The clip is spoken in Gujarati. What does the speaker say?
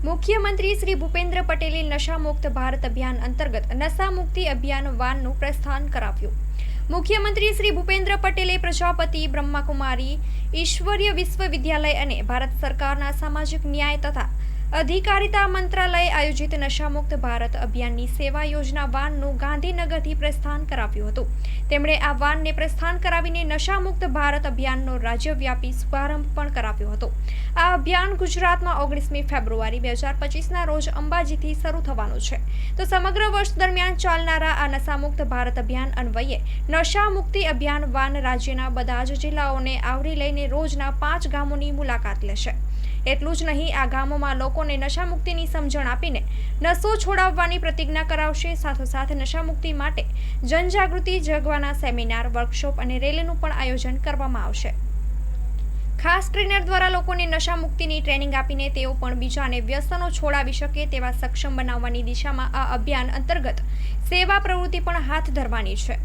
મુખ્યમંત્રી શ્રી ભૂપેન્દ્ર પટેલે નશામુક્ત ભારત અભિયાન અંતર્ગત નશામુક્તિ અભિયાન વાનનું પ્રસ્થાન કરાવ્યું। મુખ્યમંત્રી શ્રી ભૂપેન્દ્ર પટેલે પ્રજાપતિ બ્રહ્માકુમારી ઈશ્વરીય વિશ્વવિદ્યાલય અને ભારત સરકારના સામાજિક ન્યાય તથા અધિકારિતા મંત્રાલય આયોજિત નશામુક્ત ભારત અભિયાનની સેવા યોજના વાનનું ગાંધીનગરથી પ્રસ્થાન કરાવ્યું હતું। તેમણે આ વાનને પ્રસ્થાન કરાવીને નશામુક્ત ભારત અભિયાનનો રાજ્યવ્યાપી શુભારંભ પણ કરાવ્યો હતો। આ અભિયાન ગુજરાતમાં 19મી ફેબ્રુઆરી 2025ના રોજ અંબાજીથી શરૂ થવાનું છે, તો સમગ્ર વર્ષ દરમિયાન ચાલનારા આ નશામુક્ત ભારત અભિયાન અન્વયે નશામુક્તિ અભિયાન વાન રાજ્યના બધા જ જિલ્લાઓને આવરી લઈને રોજના 5 ગામોની મુલાકાત લેશે। એટલું જ નહીં, આ ગામોમાં લોકોને નશામુક્તિની સમજણ આપીને નશો છોડાવવાની પ્રતિજ્ઞા કરાવશે। સાથોસાથ નશામુક્તિ માટે જનજાગૃતિ જગવાના સેમિનાર, વર્કશોપ અને રેલીનું પણ આયોજન કરવામાં આવશે। ખાસ ટ્રેનર દ્વારા લોકોને નશામુક્તિની ટ્રેનિંગ આપીને તેઓ પણ બીજાને વ્યસનો છોડાવી શકે તેવા સક્ષમ બનાવવાની દિશામાં આ અભિયાન અંતર્ગત સેવા પ્રવૃત્તિ પણ હાથ ધરવાની છે।